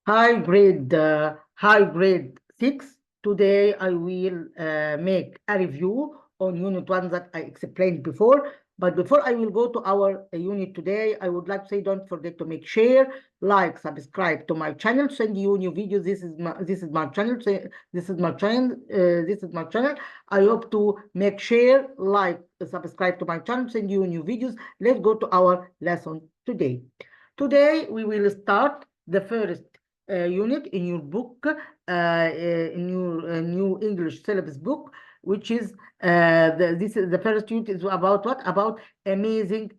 High grade 6. Today I will make a review on unit 1 that I explained before. But before I will go to our unit today, I would like to say don't forget to make share, like, subscribe to my channel, send you new videos. This is my channel. This is my channel. This is my channel. I hope to make share, like, subscribe to my channel, send you new videos. Let's go to our lesson today. Today we will start the first unit in your book, in your new English syllabus book, which is this is the first unit is about what? About amazing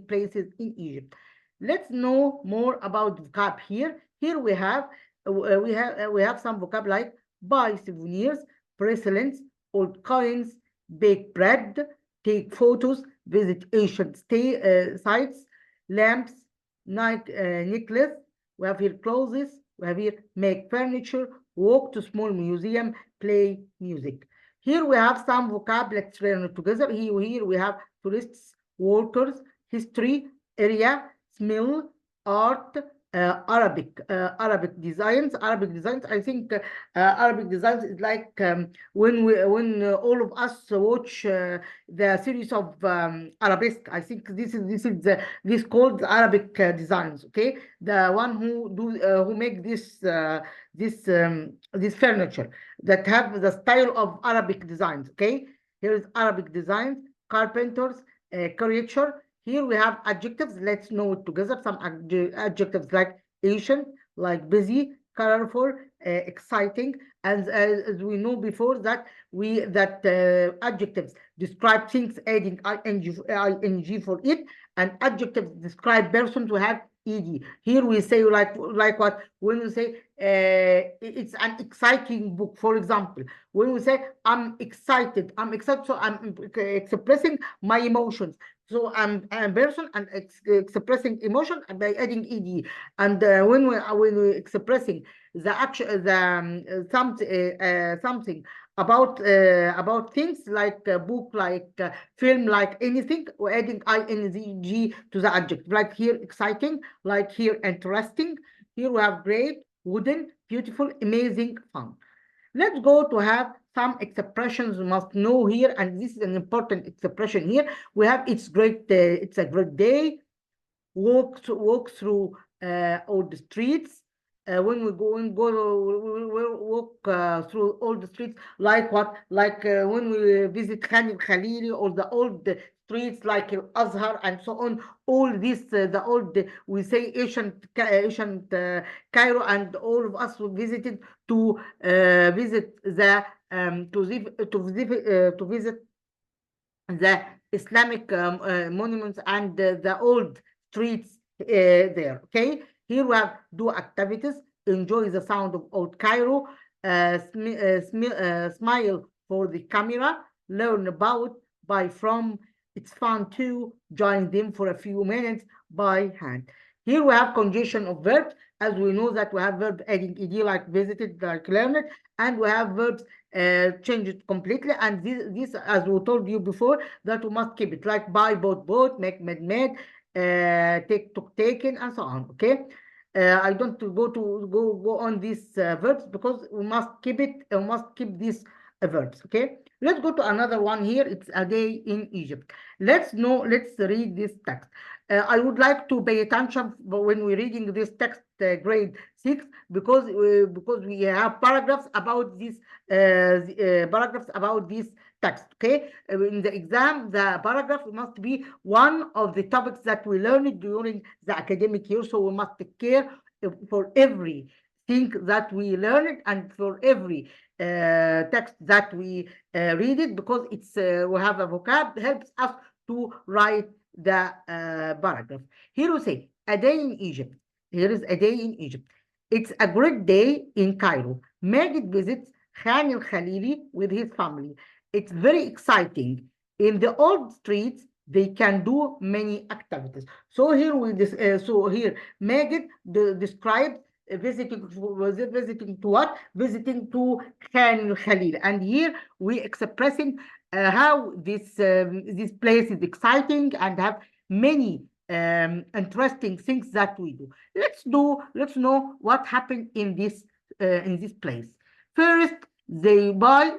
places in Egypt. Let's know more about vocab here. Here we have some vocab like buy souvenirs, bracelets, old coins, bake bread, take photos, visit ancient sites, lamps, necklace. We have here clothes. We have here make furniture, walk to small museum, play music. Here we have some vocab. Let's learn it together. Here we have tourists, workers, history, area, smell, art, Arabic designs. I think Arabic designs is like when all of us watch the series of Arabesque. I think this called Arabic designs. Okay, the one who make this furniture that have the style of Arabic designs. Okay, here is Arabic designs, carpenters, creature. Here we have adjectives. Let's know it together. Some adjectives like ancient, like busy, colorful, exciting. And as we know before that adjectives describe things adding ing for it, and adjectives describe persons who have ed. Here we say like what? When we say it's an exciting book, for example. When we say I'm excited, so I'm expressing my emotions. So I'm a person and expressing emotion by adding ed. And when we expressing the action, something about things like a book, like film, like anything, we're adding ing to the adjective. Like here, exciting. Like here, interesting. Here we have great, wooden, beautiful, amazing, fun. Let's go to have some expressions we must know here, and this is an important expression here. We have it's a great day. Walk through all the streets. When we we'll walk through all the streets, like what? Like when we visit Khan al-Khalili, or the old streets like Azhar and so on. All this, the old, we say ancient Cairo, and all of us visited to visit the to visit the Islamic monuments and the old streets there. Okay, here we have do activities, enjoy the sound of old Cairo, smile for the camera, learn about, buy from. It's fun to join them for a few minutes by hand. Here we have conjugation of verbs, as we know that we have verb adding ed like visited, like learned, and we have verbs change it completely. And this, as we told you before, that we must keep it, like buy, bought, make, made, take, took, taken, and so on. Okay, I don't go on these verbs because we must keep it. We must keep these verbs. Okay, let's go to another one here. It's a day in Egypt. Let's read this text. I would like to pay attention when we're reading this text, grade 6, because we have paragraphs about this text. Okay, in the exam, the paragraph must be one of the topics that we learned during the academic year. So we must take care for every thing that we learned and for every text that we read it, because it's we have a vocab helps us to write the paragraph. Here we say a day in Egypt. Here is a day in Egypt. It's a great day in Cairo. Majid visits Khan al-Khalili with his family. It's very exciting. In the old streets, they can do many activities. So here Majid describes visiting to what? Visiting to Khan al-Khalil. And here we expressing how this place is exciting and have many interesting things that we do. Let's know what happened in this place. First, they buy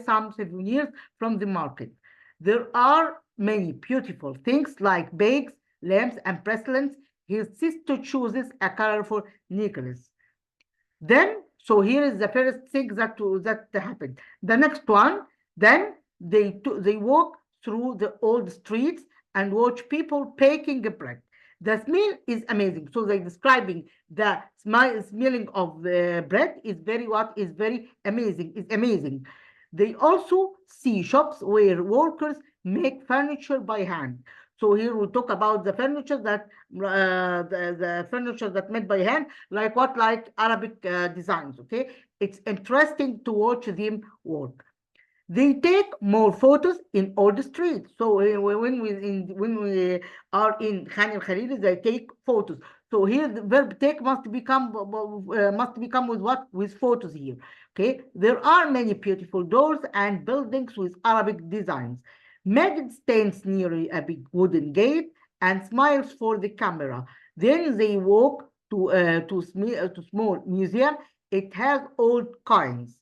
some souvenirs from the market. There are many beautiful things like bags, lamps, and bracelets. His sister chooses a colorful necklace. Then, so here is the first thing that happened. The next one, then they walk through the old streets and watch people baking bread. The smell is amazing. So they're describing the smelling of the bread is very amazing. It's amazing. They also see shops where workers make furniture by hand. So here we talk about the furniture that the furniture that made by hand, like Arabic designs. Okay, it's interesting to watch them work. They take more photos in all the streets. So when we are in Khan al-Khalili, they take photos. So here the verb take must become with what? With photos here. Okay, there are many beautiful doors and buildings with Arabic designs. Magid stands near a big wooden gate and smiles for the camera. Then they walk to small museum. It has old coins.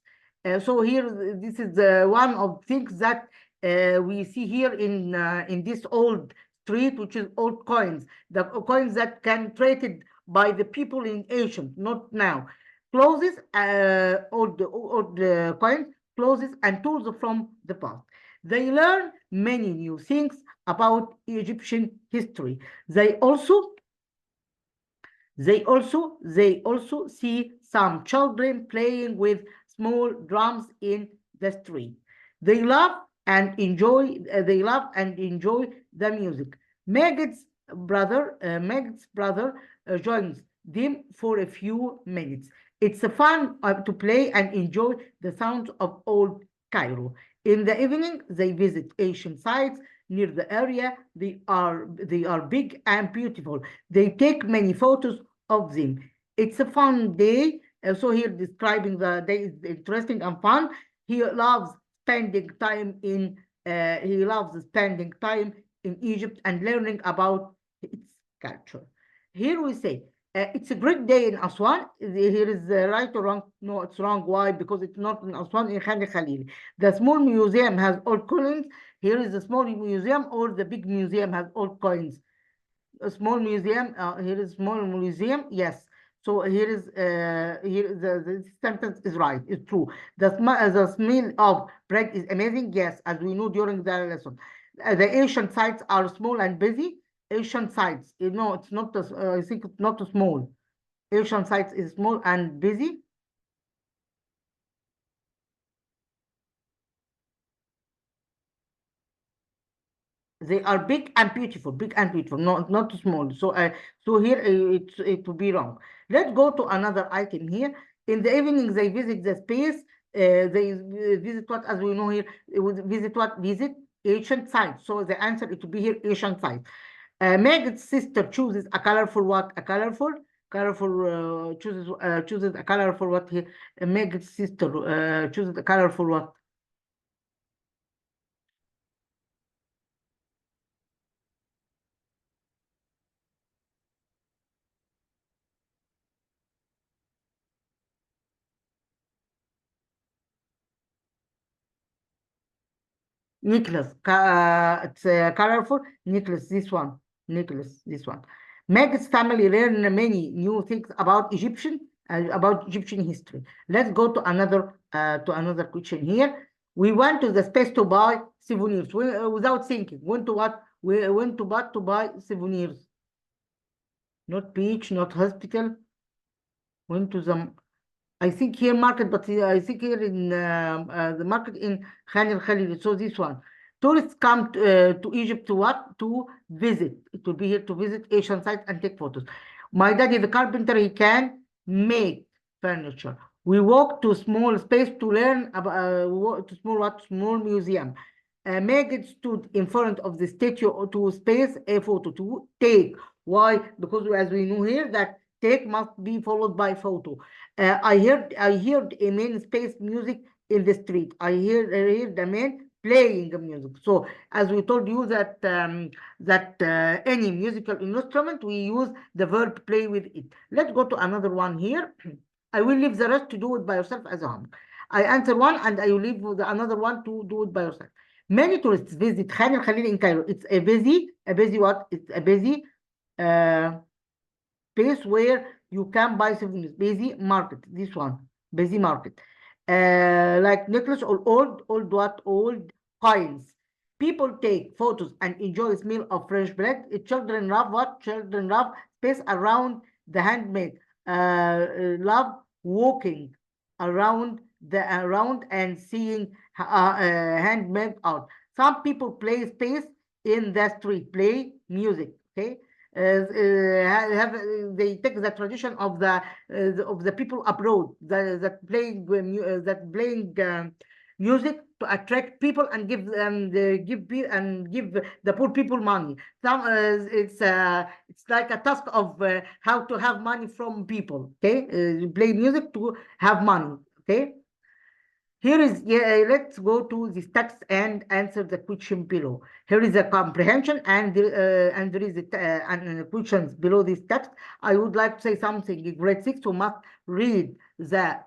So here, this is one of things that we see here in this old street, which is old coins. The coins that can traded by the people in ancient, not now. Clothes, old coins, clothes and tools from the past. They learn many new things about Egyptian history. They also see some children playing with small drums in the street. They love and enjoy the music. Magid's brother joins them for a few minutes. It's fun to play and enjoy the sounds of old Cairo. In the evening, they visit ancient sites near the area. They are big and beautiful. They take many photos of them. It's a fun day. So here describing the day is interesting and fun. He loves spending time in Egypt and learning about its culture. Here we say it's a great day in Aswan. Here is right or wrong? No, it's wrong. Why? Because it's not in Aswan, in Khan Khalil. The small museum has old coins. Here is the small museum, or the big museum has old coins. A small museum. Here is small museum. Yes. So here is the sentence is right. It's true. The smell of bread is amazing. Yes, as we know during the lesson. The ancient sites are small and busy. Ancient sites, it's not. I think it's not small. Ancient sites is small and busy. They are big and beautiful, not too small. So, so here it will be wrong. Let's go to another item here. In the evening, they visit the space. They visit what, as we know here, visit ancient sites. So the answer it will be here ancient sites. Magid's sister chooses a colorful what? A colorful chooses a colorful what here? Magid's sister chooses a colorful what? Necklace. It's colorful. Necklace. This one. Necklace. This one. Magid's family learn many new things about Egyptian history. Let's go to another question here. We went to the space to buy souvenirs without thinking. Went to what? We went to buy souvenirs. Not beach, not hospital. Went to the I think here market, but I think here in the market in Khan al-Khalili. So this one. Tourists come to Egypt to what? To visit. It will be here to visit Asian sites and take photos. My daddy, the carpenter, he can make furniture. We walk to small space to learn about small museum. Magid stood in front of the statue to space a photo to take. Why? Because as we know here that take must be followed by photo. I heard a man space music in the street. I heard the man playing music. So as we told you that any musical instrument, we use the verb play with it. Let's go to another one here. I will leave the rest to do it by yourself as a homework. I answer one and I will leave the another one to do it by yourself. Many tourists visit Khan al-Khalili in Cairo. It's a busy what? It's a busy place where you can buy souvenirs. Busy market. This one, busy market. Like necklace or old coins. People take photos and enjoy a meal of fresh bread. Children love what? Children love space around the handmade. Love walking around and seeing handmade art. Some people play space in the street, play music. Okay. They take the tradition of the people abroad that playing music to attract people and give the poor people money. It's like a task of how to have money from people. Okay, play music to have money. Okay. Here is, let's go to this text and answer the question below. Here is a comprehension and there is questions below this text. I would like to say something. In grade 6, you must read the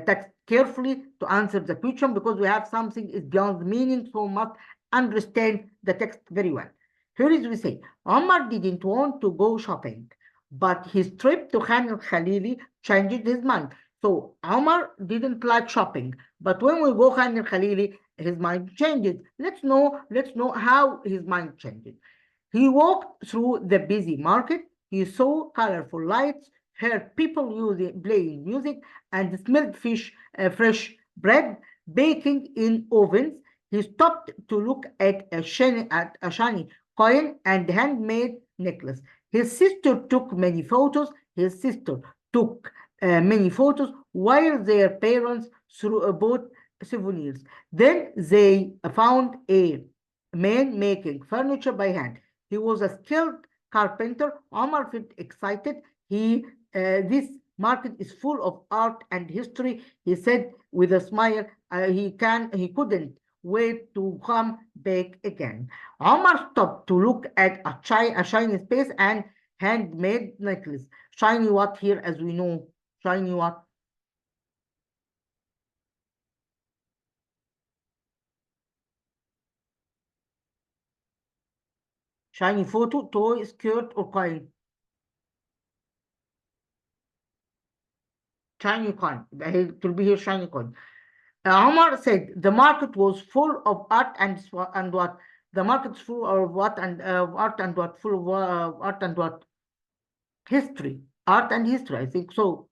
text carefully to answer the question, because we have something is beyond the meaning, so must understand the text very well. Here is we say, Omar didn't want to go shopping, but his trip to Khan al-Khalili changed his mind. So Omar didn't like shopping, but when we go Khan al-Khalili, his mind changed. Let's know how his mind changed. He walked through the busy market. He saw colorful lights, heard people playing music, and smelled fresh bread baking in ovens. He stopped to look at a shiny coin and handmade necklace. His sister took many photos. While their parents bought souvenirs. Then they found a man making furniture by hand. He was a skilled carpenter. Omar felt excited. This market is full of art and history, he said with a smile. He couldn't wait to come back again. Omar stopped to look at a shiny space and handmade necklace. Shiny what here, as we know? Shiny what? Shiny photo, toy, skirt, or coin? Shiny coin. It will be here, shiny coin. Omar said the market was full of art and what? The market is full of what? And art and what? Full of art and what? History. Art and history, I think so.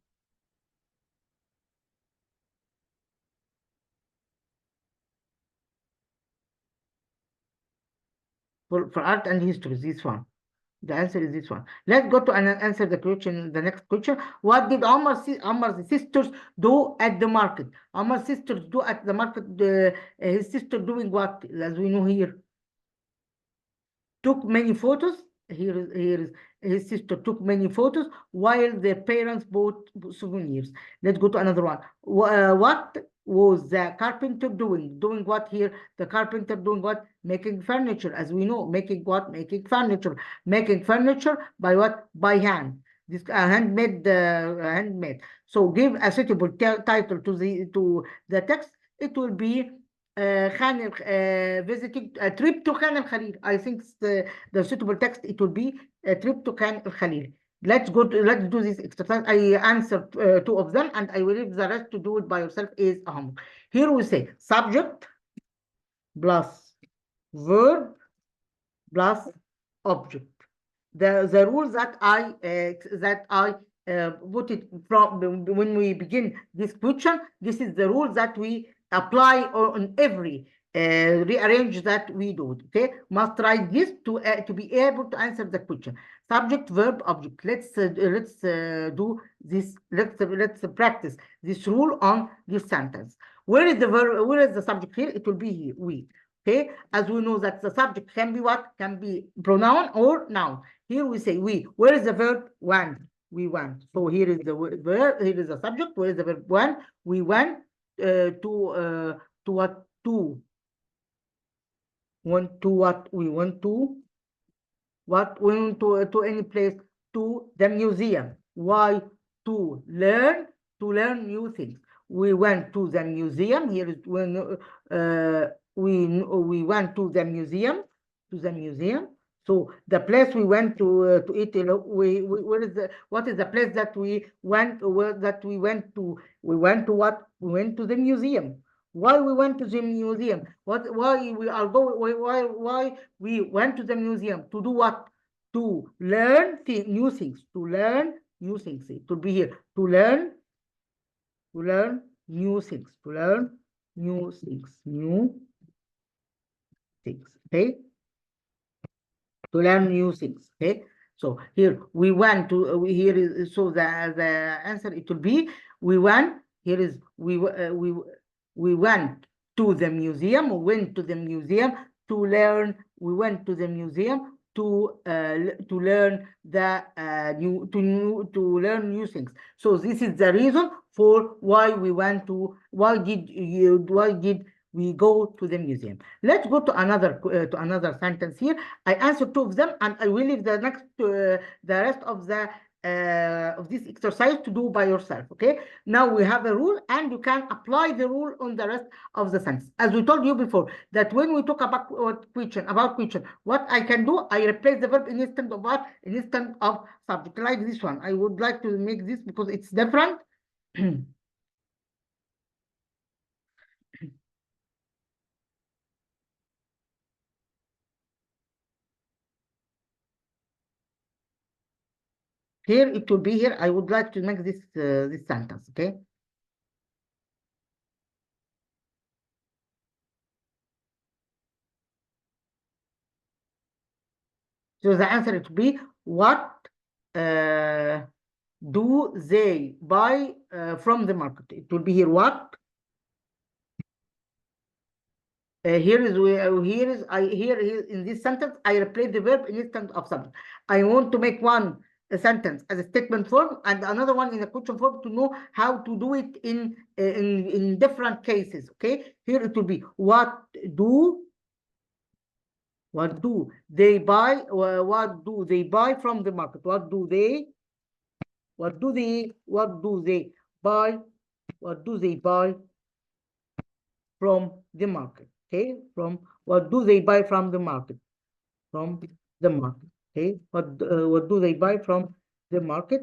For art and history, this one. The answer is this one. Let's go to and answer the question. The next question: what did Omar's sisters do at the market? Omar's sisters do at the market. His sister doing what? As we know here, took many photos. Here is his sister took many photos while their parents bought souvenirs. Let's go to another one. What was the carpenter doing? Doing what here? The carpenter doing what? Making furniture, as we know. Making what? Making furniture. Making furniture by what? By hand. This handmade. So give a suitable title to the text. It will be visiting a trip to Khan al-Khalil. I think the suitable text, it will be a trip to Khan al-Khalil. Let's do this exercise. I answered 2 of them, and I will leave the rest to do it by yourself is homework. Here we say subject plus verb plus object. The rules that I put it from when we begin this question. This is the rules that we apply on every rearrange that we do. Okay, must write this to be able to answer the question. Subject, verb, object. Let's do this. Let's practice this rule on this sentence. Where is the verb? Where is the subject here? It will be here. We. Okay, as we know that the subject can be what? Can be pronoun or noun. Here we say we. Where is the verb? Went. We went. So here is the verb. Here is the subject. Where is the verb? Went. We went to what? To Want to what? We want to what? We want to any place, to the museum. Why? To learn new things. We went to the museum. Here is when we went to the museum. So the place we went to eat, where is what is the place that we went, to? We went to what? We went to the museum. Why we went to the museum? Why we are going? Why we went to the museum? To do what? To learn new things. To learn new things. It will be here. To learn new things. To learn new things. Okay. To learn new things. Okay. So here we went to here is so the answer it will be we went. Here is we went to the museum. We went to the museum to learn. We went to the museum to learn the to learn new things. So this is the reason for why we went to. Why did we go to the museum? Let's go to another sentence here. I answered 2 of them, and I will leave the next the rest of the of this exercise to do by yourself. Okay, now we have a rule, and you can apply the rule on the rest of the sentence. As we told you before, that when we talk about question, what I can do, I replace the verb instead of what? Instead of subject, like this one. I would like to make this because it's different. Here it will be here. I would like to make this this sentence. Okay. So the answer it will be what do they buy from the market? It will be here what. Here in this sentence I replace the verb instead of subject. I want to make one sentence as a statement form and another one in a question form to know how to do it in different cases. Okay, here it will be what do they buy? What do they buy from the market? What do they buy? What do they buy from the market? Okay, from what do they buy from the market? Okay, what do they buy from the market?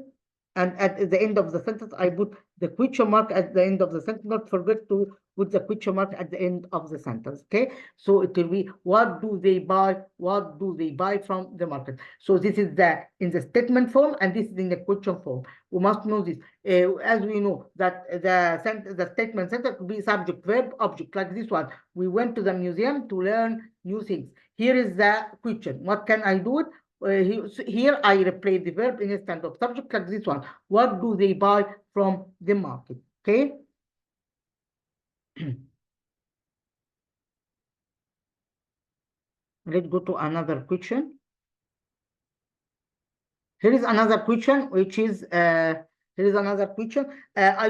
And at the end of the sentence, I put the question mark at the end of the sentence. Not forget to put the question mark at the end of the sentence. Okay, so it will be what do they buy? What do they buy from the market? So this is in the statement form, and this is in the question form. We must know this. As we know that the statement sentence will be subject, verb, object, like this one. We went to the museum to learn new things. Here is the question. What can I do? Here I replace the verb instead of subject, like this one. What do they buy from the market? Okay. Let's go to another question. Here is another question, which is I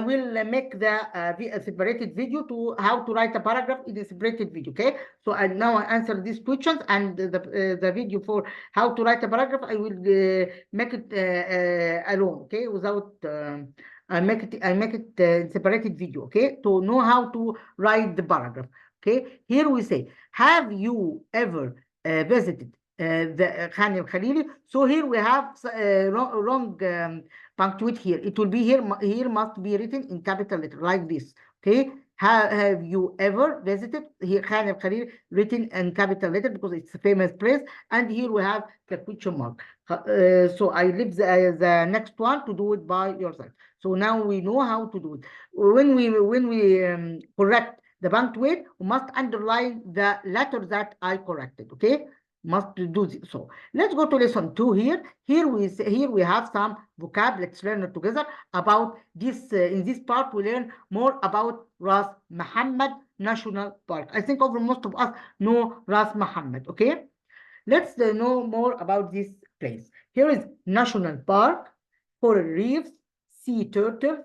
will make a separated video to how to write a paragraph in a separated video. Okay, so now I answer these questions, and the video for how to write a paragraph I will make it alone. Okay, without I make it separated video. Okay, to know how to write the paragraph. Okay, here we say, have you ever visited the Khan al-Khalili? So here we have wrong punctuate here. It will be here must be written in capital letter like this. Okay, have you ever visited here Khan al-Khalili written in capital letter because it's a famous place, and here we have the question mark. So I leave the next one to do it by yourself. So now we know how to do it. When we correct the punctuate, we must underline the letter that I corrected. Okay, must do this. So let's go to lesson 2 here. Here we have some vocab. Let's learn it together about this. In this part, we learn more about Ras Muhammad National Park. I think over most of us know Ras Muhammad. Okay, let's know more about this place. Here is National Park, coral reefs, sea turtles,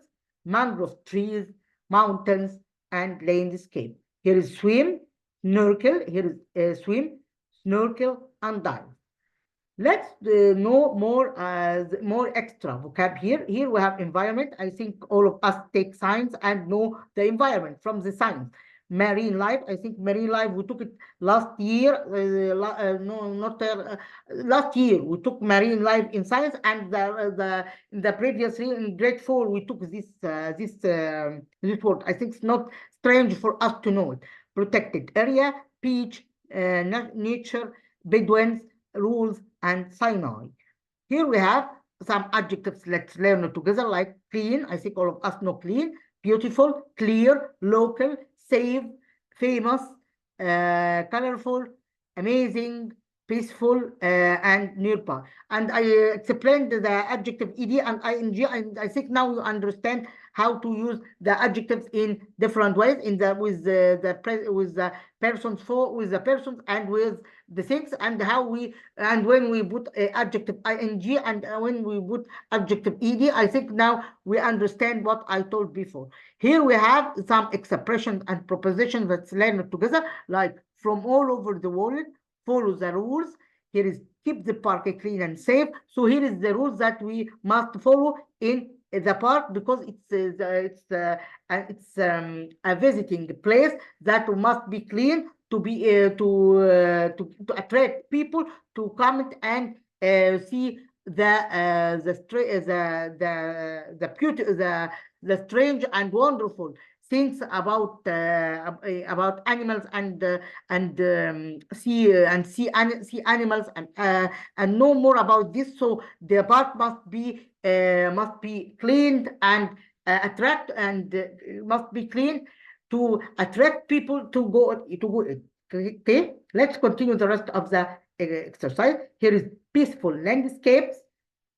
mangrove trees, mountains, and landscape. Here is swim, snorkel. Here is swim, snorkel, and dive. Let's know more extra vocab here. Here we have environment. I think all of us take science and know the environment from the science. Marine life. I think marine life we took it last year. Last year we took marine life in science, and the previous year in grade 4 we took this word. I think it's not strange for us to know it. Protected area, beach, nature, Bedouins, rules, and Sinai. Here we have some adjectives. Let's learn it together, like clean. I think all of us know clean, beautiful, clear, local, safe, famous, colorful, amazing, peaceful, and nearby. And I explained the adjective ed and ing, and I think now you understand how to use the adjectives in different ways with the persons and with the things, and when we put adjective ing and when we put adjective ed. I think now we understand what I told before. Here we have some expressions and propositions. Let's learn it together, like from all over the world, follow the rules. Here is keep the park clean and safe. So here is the rules that we must follow in the park, because it's a visiting place that must be clean to be to attract people to come and see the beauty, the strange and wonderful things about animals and see animals and know more about this. So the park must be cleaned and must be clean to attract people to go in. Okay, let's continue the rest of the exercise. Here is peaceful landscapes.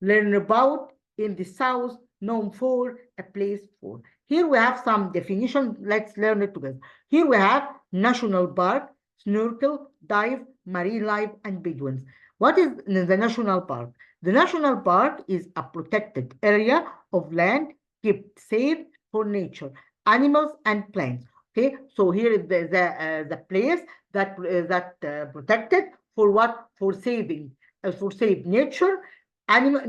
Learn about in the south, known for, a place for. Here we have some definitions. Let's learn it together. Here we have national park, snorkel, dive, marine life, and Bedouins. What is the national park? The national park is a protected area of land kept safe for nature, animals, and plants. Okay, so here is the place that protected for what? For saving, for safe nature, animals,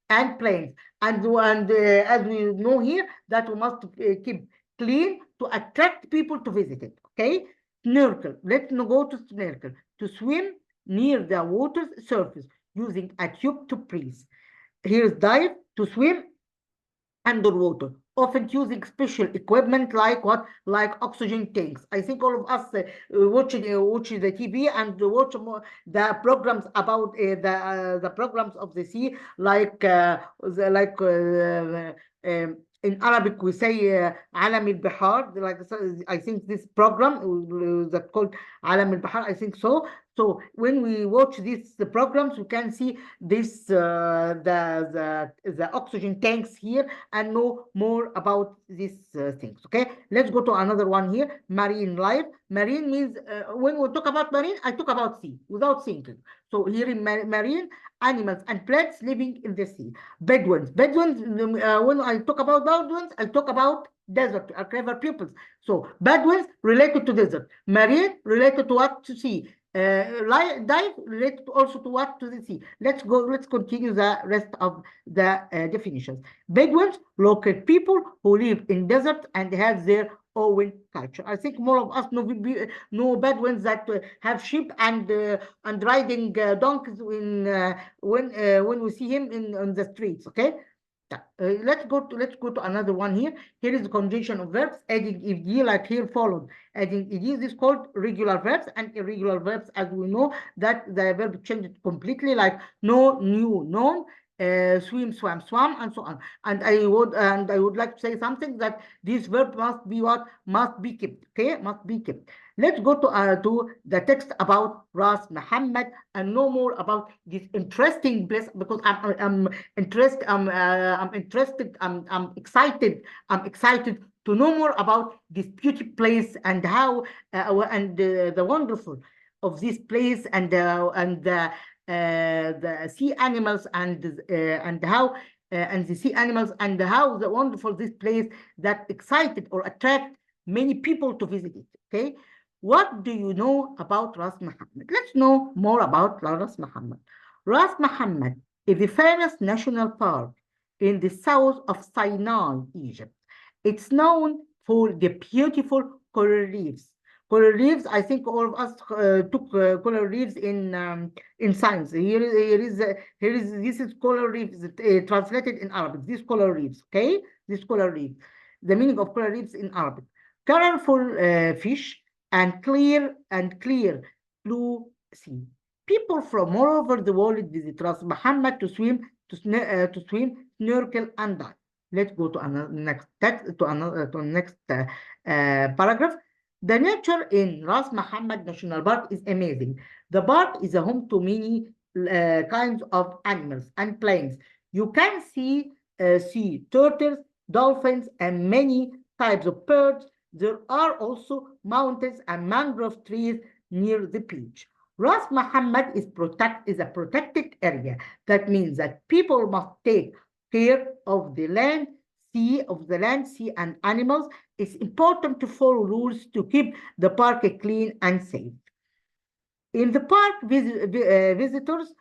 and plants. And as we know here, that we must keep clean to attract people to visit it. Okay, snorkel. Let's go to snorkel. To swim near the water's surface using a tube to breathe. Here's dive. To swim underwater, often using special equipment like what? Like oxygen tanks. I think all of us watch the TV and watch the programs about the programs of the sea, like in Arabic we say عالم البحار. Like I think this program that called عالم البحار. I think so. So when we watch these programs, we can see this the oxygen tanks here and know more about these things. Okay, let's go to another one here. Marine life. Marine means when we talk about marine, I talk about sea without thinking. So here in marine, animals and plants living in the sea. Bedouins. When I talk about Bedouins, I talk about desert, are clever pupils. So Bedouins related to desert. Marine related to what? To sea. Dive related also to what? To the sea. Let's continue the rest of the definitions. Bedouins, local people who live in desert and have their own culture. I think more of us know Bedouins that have sheep and riding donkeys when we see him on the streets. Okay. Let's go to another one here. Here is the conjunction of verbs adding ed, like here followed. Adding ed is called regular verbs, and irregular verbs, as we know, that the verb changed completely, like know, knew, known, swim, swam, swam, and so on. And I would like to say something, that this verb must be what? Must be kept. Okay, must be kept. Let's go to the text about Ras Muhammad and know more about this interesting place, because I'm interested. I'm excited to know more about this beautiful place and how the wonderful of this place and the sea animals and how and the sea animals and how the wonderful this place that excited or attract many people to visit it. Okay, What do you know about Ras Mohammed? Let's know more about Ras Mohammed. Ras Mohammed is a famous national park in the south of Sinai, Egypt. It's known for the beautiful coral reefs. Coral reefs, I think all of us took coral reefs in science. This is coral reefs translated in Arabic. These coral reefs, okay? These coral reefs. The meaning of coral reefs in Arabic. Colorful fish and clear blue sea. People from all over the world visit Ras Mohammed to swim, snorkel, and dive. Let's go to another next text, to next paragraph. The nature in Ras Mohammed National Park is amazing. The park is a home to many kinds of animals and plants. You can see sea turtles, dolphins, and many types of birds. There are also mountains and mangrove trees near the beach. Ras Mohammed is a protected area. That means that people must take care of the land, sea, and animals. It's important to follow rules to keep the park clean and safe. In the park, visitors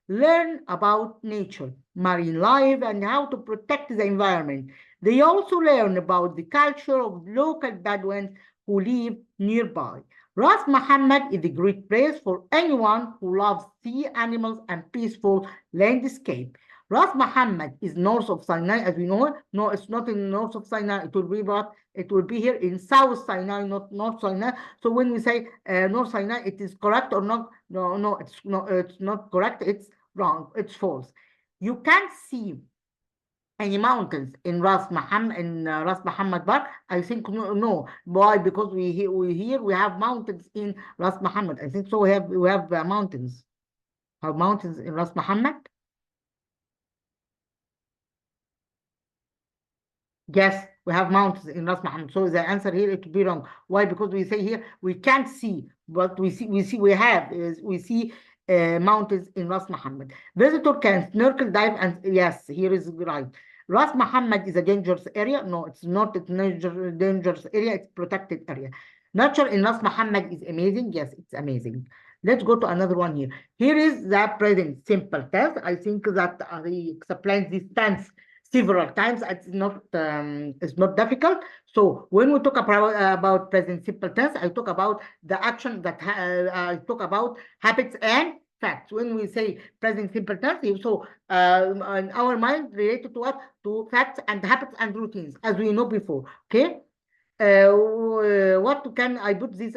learn about nature, marine life, and how to protect the environment. They also learn about the culture of local Bedouins who live nearby. Ras Mohammed is a great place for anyone who loves sea animals and peaceful landscape. Ras Mohammed is north of Sinai, as we know. No, it's not in north of Sinai. It will be what? It will be here in South Sinai, not North Sinai. So when we say North Sinai, it is correct or not? No, it's not correct. It's wrong. It's false. You can't see any mountains in Ras Mohammed Park? I think no. Why? Because we have mountains in Ras Mohammed. I think so. We have mountains. Have mountains in Ras Mohammed? Yes, we have mountains in Ras Mohammed. So the answer here it would be wrong. Why? Because we say here we can't see, but we see mountains in Ras Mohammed. Visitor can snorkel, dive, and yes, here is right. Ras Mohammed is a dangerous area. No, it's not a dangerous area. It's protected area. Nature in Ras Mohammed is amazing. Yes, it's amazing. Let's go to another one here. Here is the present simple tense. I think that I explained this tense several times. It's not difficult. So when we talk about present simple tense, I talk about the action that I talk about habits and facts. When we say present simple tense, so in our mind related to what? To facts and habits and routines, as we know before. Okay. What can I put this?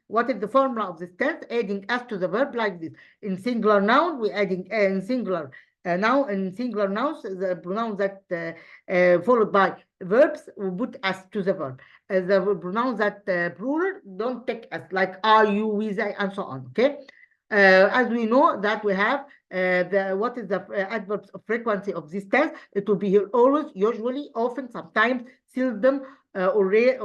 What is the formula of this tense? Adding s to the verb like this. In singular noun, we're adding in singular. Now in singular nouns, the pronouns that followed by verbs, we put s to the verb. The pronouns that plural don't take s, like are, you, we, they, and so on. Okay. As we know that we have what is the adverbs of frequency of this tense? It will be here always, usually, often, sometimes, seldom, really,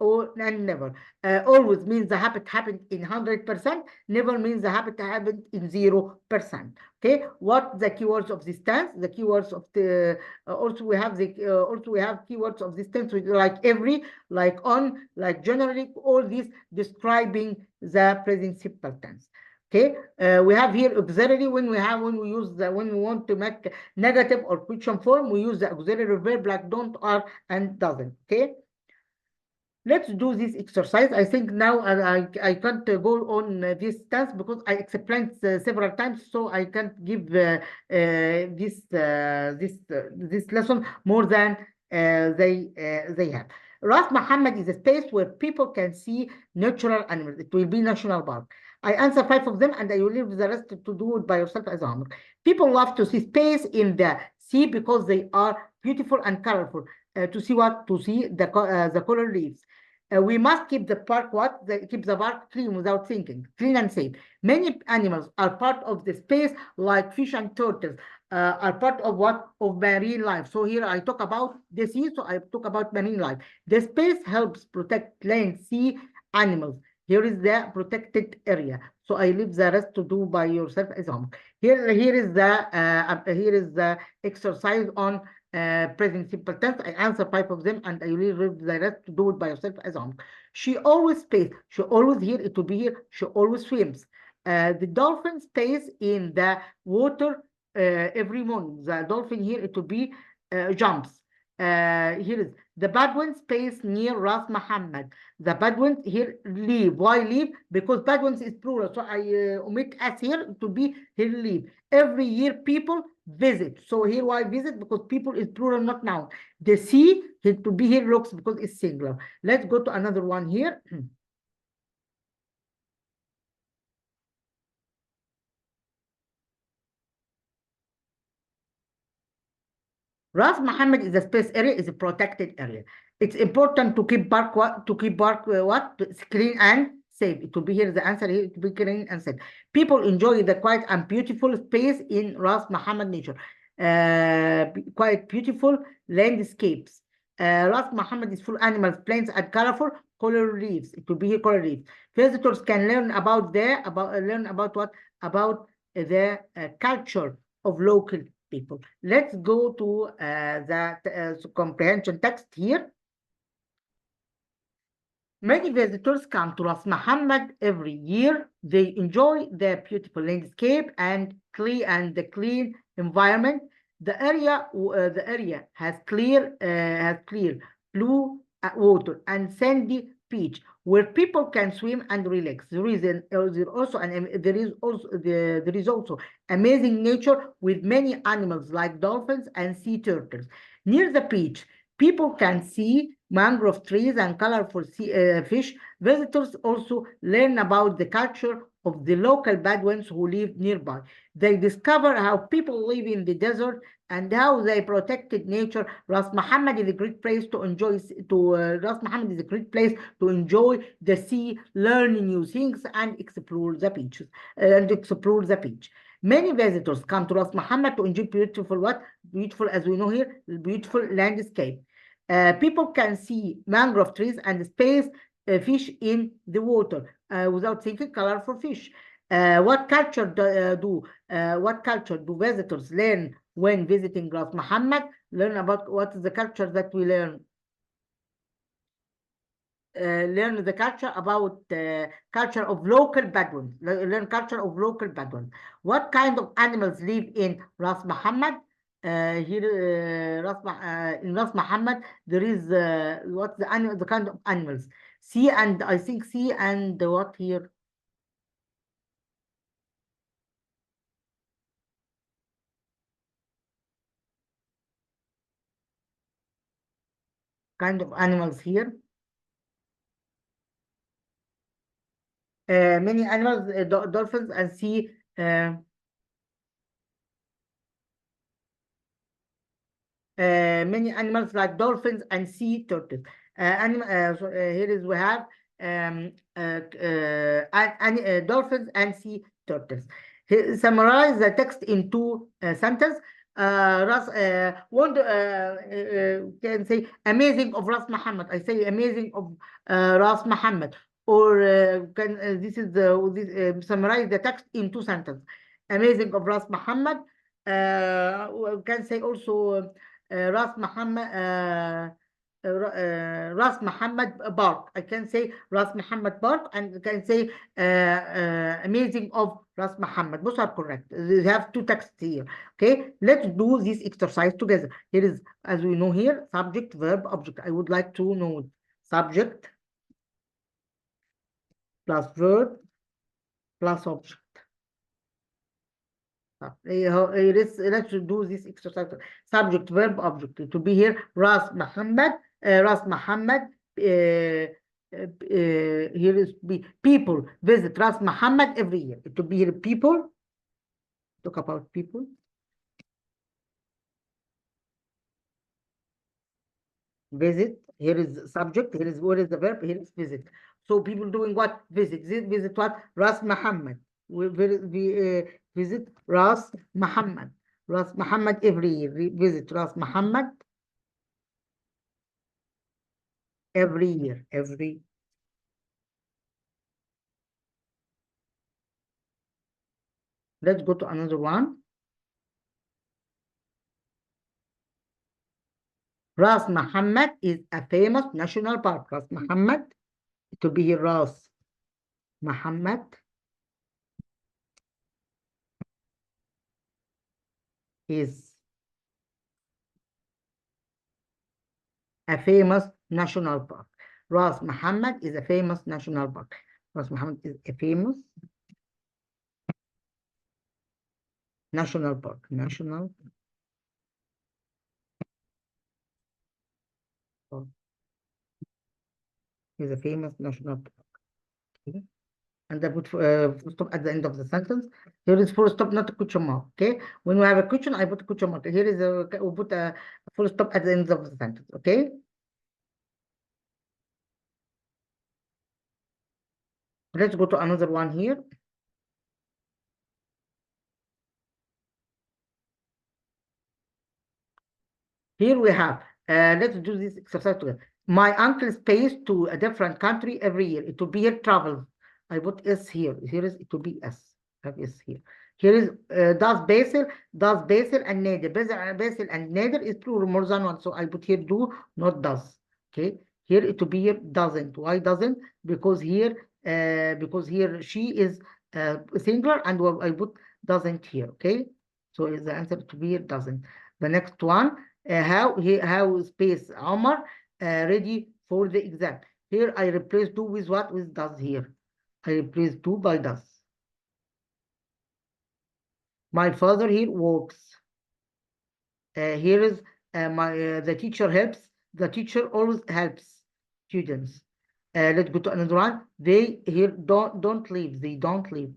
and never. Always means the habit happened in 100%. Never means the habit happened in 0%. Okay. What the keywords of this tense? The keywords of the also we have keywords of this tense, like every, like on, like generally. All these describing the present simple tense. Okay. We have here auxiliary when we want to make negative or question form, we use the auxiliary verb like don't, are, and doesn't. Okay. Let's do this exercise. I think now I can't go on this tense because I explained several times, so I can't give this lesson more than they have. Ras Mohammed is a space where people can see natural animals. It will be national park. I answer 5 of them, and I will leave the rest to do it by yourself as homework. People love to see space in the sea because they are beautiful and colorful. To see what? To see the coral reefs. We must keep the park keep the park clean without thinking, clean and safe. Many animals are part of the space, like fish and turtles are part of marine life. So here I talk about the sea, so I talk about marine life. The space helps protect land, sea animals. Here is the protected area. So I leave the rest to do by yourself as homework. Here is the exercise on present simple tense. I answer 5 of them and I will leave the rest to do it by yourself as homework. She always plays. She always here. It will be here. She always swims. The dolphin stays in the water every morning. The dolphin here, it will be jumps. Here is the Bedouin stays near Ras Muhammad. The Bedouins here leave. Why leave? Because Bedouins is plural. So I omit S here to be here leave. Every year people visit. So here why visit? Because people is plural, not noun. The sea it to be here looks because it's singular. Let's go to another one here. Ras Muhammad is a space area, is a protected area. It's important to keep park what clean and safe. It will be here the answer here. It will be clean and safe. People enjoy the quiet and beautiful space in Ras Muhammad nature. Quite beautiful landscapes. Ras Muhammad is full animals, plants, and colorful color leaves. It will be here color leaves. Visitors can learn about what about the culture of local people. Let's go to the comprehension text here. Many visitors come to Ras Muhammad every year. They enjoy the beautiful landscape and the clean environment. The area has clear blue water and sandy beach where people can swim and relax. There is also amazing nature with many animals like dolphins and sea turtles. Near the beach, people can see mangrove trees and colorful fish. Visitors also learn about the culture of the local Bedouins who live nearby. They discover how people live in the desert and how they protected nature. Ras Muhammad is a great place to enjoy. Ras Muhammad is a great place to enjoy the sea, learn new things, and explore the beaches. Many visitors come to Ras Muhammad to enjoy beautiful, as we know here, beautiful landscape. People can see mangrove trees and space fish in the water without thinking colorful fish. What culture do visitors learn when visiting Ras Muhammad? Learn about what is the culture that we learn. Learn the culture about culture of local Bedouins. Learn culture of local Bedouins. What kind of animals live in Ras Muhammad? In Ras Muhammad there is what's the kind of animals? Sea and I think sea and what here? Kind of animals here. Many animals, dolphins and sea. Many animals like dolphins and sea turtles. Here is we have dolphins and sea turtles. Summarize the text in 2 sentences. Can say amazing of Ras Muhammad. I say amazing of Ras Muhammad. Or summarize the text in 2 sentences. Amazing of Ras Muhammad. We can say also Ras Muhammad Ras Muhammad Park. I can say Ras Muhammad Park and I can say amazing of Ras Muhammad. Both are correct. They have 2 texts here. Okay, let's do this exercise together. Here is, as we know here, subject, verb, object. I would like to know subject plus verb plus object. Let's do this exercise. Subject, verb, object. To be here, Ras Muhammad. Here is be people visit Ras Muhammad every year. To be here, people. Talk about people. Visit. Here is subject. Here is what is the verb. Here is visit. So people doing what? Visit. Visit what? Ras Muhammad. We visit Ras Muhammad. Ras Muhammad every year. We visit Ras Muhammad every year. Let's go to another one. Ras Muhammad is a famous national park. Ras Muhammad, it will be here. Ras Muhammad is a famous national park. Ras Muhammad is a famous national park. Ras Muhammad is a famous national park. National park is a famous national park. Okay. And I put full stop at the end of the sentence. Here is full stop, not a question mark. Okay. When we have a question, I put a question mark. Here is we put a full stop at the end of the sentence. Okay. Let's go to another one here. Here we have, let's do this exercise together. My uncle pays to a different country every year. It will be here travel. I put S here. Here is, it will be S. Have S here. Here is, does Basil and Nader. Basil and Nader is plural, more than one. So I put here do, not does. Okay. Here it will be here doesn't. Why doesn't? Because here she is singular, and I put doesn't here. Okay. So is the answer to be here doesn't. The next one. How space Omar ready for the exam. Here I replace do with what? With does here. I replace do by does. My father here works. Here is the teacher helps. The teacher always helps students. Let's go to another one. They here don't leave. They don't leave.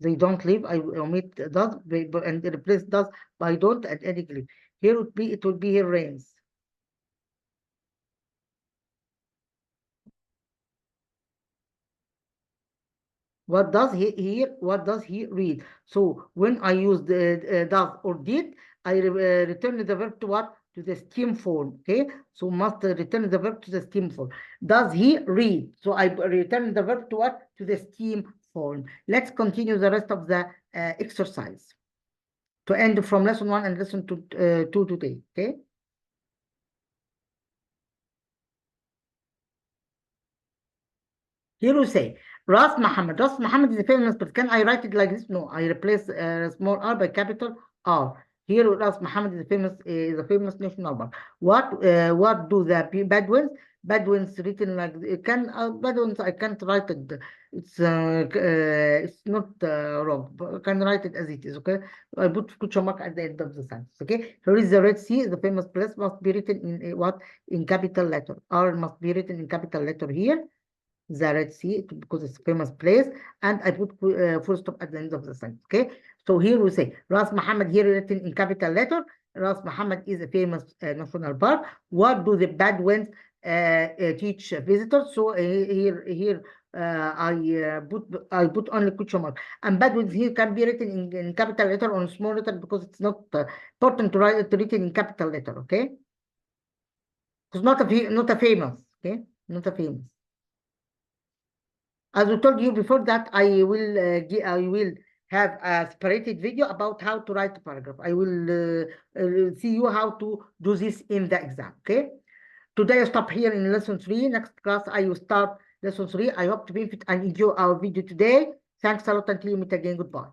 They don't leave. I omit does and replace does by don't and any leave. Here it would be here rains. What does he read? So when I use the does or did, I return the verb to what? To the stem form. Okay, so must return the verb to the stem form. Does he read? So I return the verb to what? To the stem form. Let's continue the rest of the exercise to end from lesson 1 and lesson 2 today. Okay. Here we say Ras Muhammad. Ras Muhammad is a famous, but can I write it like this? No, I replace small r by capital R. Here Ras Muhammad is a famous national park. What do the Bedouins written like Bedouins? I can't write it. It's not wrong. But I can write it as it is. Okay. I put question mark at the end of the sentence. Okay. Here is the Red Sea. The famous place must be written in what? In capital letter. R must be written in capital letter here. The Red Sea, because it's a famous place, and I put full stop at the end of the sentence. Okay, so here we say Ras Muhammad here written in capital letter. Ras Muhammad is a famous national park. What do the Bedouins teach visitors? So here I put only question mark, and Bedouins here can be written in capital letter or in small letter because it's not important to written in capital letter. Okay, it's not a famous. Okay, not a famous. As I told you before that, I will have a separated video about how to write a paragraph. I will see you how to do this in the exam. Okay. Today I stop here in lesson 3. Next class I will start lesson 3. I hope to benefit and enjoy our video today. Thanks a lot until you meet again. Goodbye.